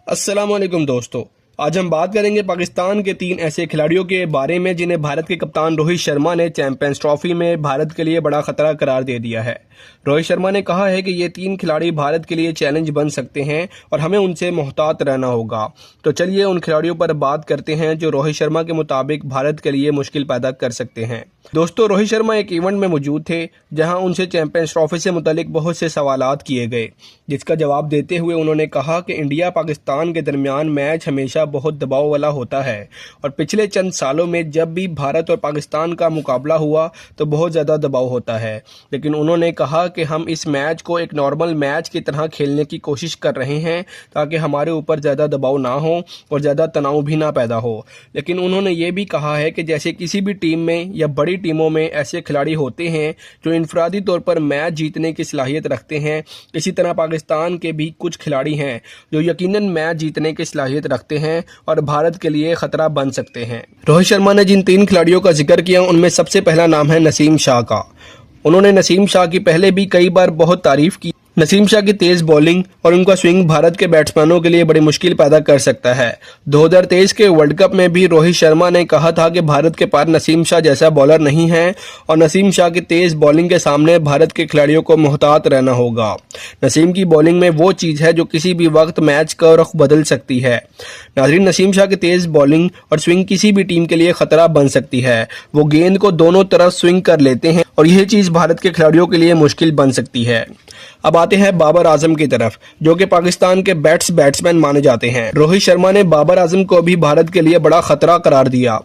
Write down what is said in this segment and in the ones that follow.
अस्सलाम वालेकुम दोस्तों। आज हम बात करेंगे पाकिस्तान के 3 ऐसे खिलाड़ियों के बारे में जिन्हें भारत के कप्तान रोहित शर्मा ने चैंपियंस ट्रॉफी में भारत के लिए बड़ा खतरा करार दे दिया है। रोहित शर्मा ने कहा है कि ये 3 खिलाड़ी भारत के लिए चैलेंज बन सकते हैं और हमें उनसे मोहतात रहना होगा। तो चलिए उन खिलाड़ियों पर बात करते हैं जो रोहित शर्मा के मुताबिक भारत के लिए मुश्किल पैदा कर सकते हैं। दोस्तों, रोहित शर्मा एक इवेंट में मौजूद थे जहां उनसे चैंपियंस ट्रॉफी से मुतालिक बहुत से सवालात किए गए, जिसका जवाब देते हुए उन्होंने कहा कि इंडिया पाकिस्तान के दरमियान मैच हमेशा बहुत दबाव वाला होता है और पिछले चंद सालों में जब भी भारत और पाकिस्तान का मुकाबला हुआ तो बहुत ज़्यादा दबाव होता है। लेकिन उन्होंने कहा कि हम इस मैच को एक नॉर्मल मैच की तरह खेलने की कोशिश कर रहे हैं ताकि हमारे ऊपर ज़्यादा दबाव ना हो और ज़्यादा तनाव भी ना पैदा हो। लेकिन उन्होंने ये भी कहा है कि जैसे किसी भी टीम में या बड़ी टीमों में ऐसे खिलाड़ी होते हैं जो इनफरादी तौर पर मैच जीतने की सलाहियत रखते हैं, इसी तरह पाकिस्तान के भी कुछ खिलाड़ी हैं जो यकीनन मैच जीतने की सलाहियत रखते हैं और भारत के लिए खतरा बन सकते हैं। रोहित शर्मा ने जिन 3 खिलाड़ियों का जिक्र किया उनमें सबसे पहला नाम है नसीम शाह का। उन्होंने नसीम शाह की पहले भी कई बार बहुत तारीफ की। नसीम शाह की तेज बॉलिंग और उनका स्विंग भारत के बैट्समैनों के लिए बड़ी मुश्किल पैदा कर सकता है। 2023 के वर्ल्ड कप में भी रोहित शर्मा ने कहा था कि भारत के पास नसीम शाह जैसा बॉलर नहीं है और नसीम शाह की तेज बॉलिंग के सामने भारत के खिलाड़ियों को मोहतात रहना होगा। नसीम की बॉलिंग में वो चीज़ है जो किसी भी वक्त मैच का रुख बदल सकती है। नाज़रीन, नसीम शाह की तेज बॉलिंग और स्विंग किसी भी टीम के लिए खतरा बन सकती है। वो गेंद को दोनों तरफ स्विंग कर लेते हैं और यह चीज़ भारत के खिलाड़ियों के लिए मुश्किल बन सकती है। अब आते हैं बाबर आजम की तरफ, जो कि पाकिस्तान के बैट्समैन माने जाते हैं। रोहित शर्मा ने बाबर आजम को भी भारत के लिए बड़ा खतरा करार दिया।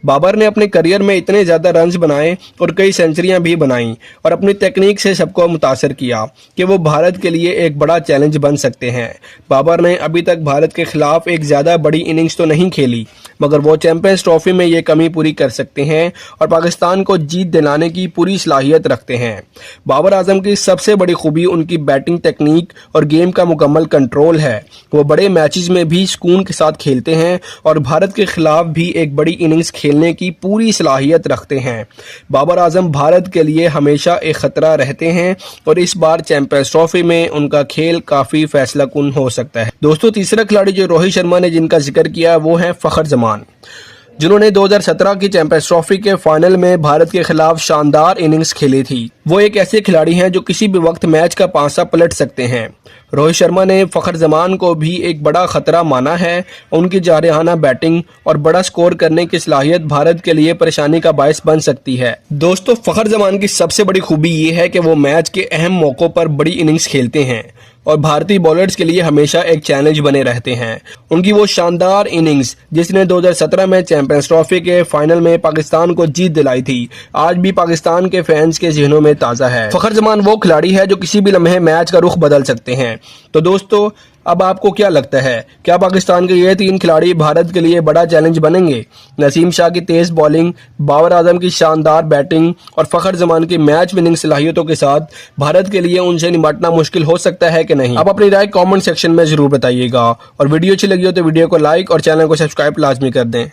बाबर ने अपने करियर में इतने ज़्यादा रन्स बनाए और कई सेंचुरियां भी बनाई और अपनी टेक्निक से सबको मुतासर किया कि वो भारत के लिए एक बड़ा चैलेंज बन सकते हैं। बाबर ने अभी तक भारत के खिलाफ एक ज़्यादा बड़ी इनिंग्स तो नहीं खेली, मगर वो चैंपियंस ट्रॉफी में ये कमी पूरी कर सकते हैं और पाकिस्तान को जीत दिलाने की पूरी सलाहियत रखते हैं। बाबर आजम की सबसे बड़ी खूबी उनकी बैटिंग टेक्निक और गेम का मुकम्मल कंट्रोल है। वो बड़े मैचेस में भी सुकून के साथ खेलते हैं और भारत के खिलाफ भी एक बड़ी इनिंग्स खेलने की पूरी सलाहियत रखते हैं। बाबर आजम भारत के लिए हमेशा एक खतरा रहते हैं और इस बार चैंपियंस ट्रॉफी में उनका खेल काफ़ी फैसलाकुन हो सकता है। दोस्तों, तीसरा खिलाड़ी जो रोहित शर्मा ने जिनका जिक्र किया वो है फ़खर जमान, जिन्होंने 2017 की चैंपियंस ट्रॉफी के फाइनल में भारत के खिलाफ शानदार इनिंग्स खेली थी। वो एक ऐसे खिलाड़ी हैं जो किसी भी वक्त मैच का पांसा पलट सकते हैं। रोहित शर्मा ने फ़खर जमान को भी एक बड़ा खतरा माना है। उनकी जारहाना बैटिंग और बड़ा स्कोर करने की सलाहियत भारत के लिए परेशानी का बायस बन सकती है। दोस्तों, फ़खर जमान की सबसे बड़ी खूबी ये है कि वो मैच के अहम मौक़ों पर बड़ी इनिंग्स खेलते हैं और भारतीय बॉलर्स के लिए हमेशा एक चैलेंज बने रहते हैं। उनकी वो शानदार इनिंग्स जिसने 2017 में चैंपियंस ट्रॉफी के फाइनल में पाकिस्तान को जीत दिलाई थी, आज भी पाकिस्तान के फैंस के ज़हनों में ताज़ा है। फ़खर जमान वो खिलाड़ी है जो किसी भी लम्हे मैच का रुख बदल सकते हैं। तो दोस्तों, अब आपको क्या लगता है, क्या पाकिस्तान के ये 3 खिलाड़ी भारत के लिए बड़ा चैलेंज बनेंगे? नसीम शाह की तेज बॉलिंग, बाबर आजम की शानदार बैटिंग और फ़खर जमान की मैच विनिंग सलाहियतों के साथ भारत के लिए उनसे निपटना मुश्किल हो सकता है कि नहीं? आप अपनी राय कमेंट सेक्शन में जरूर बताइएगा और वीडियो अच्छी लगी हो तो वीडियो को लाइक और चैनल को सब्सक्राइब लाजमी कर दें।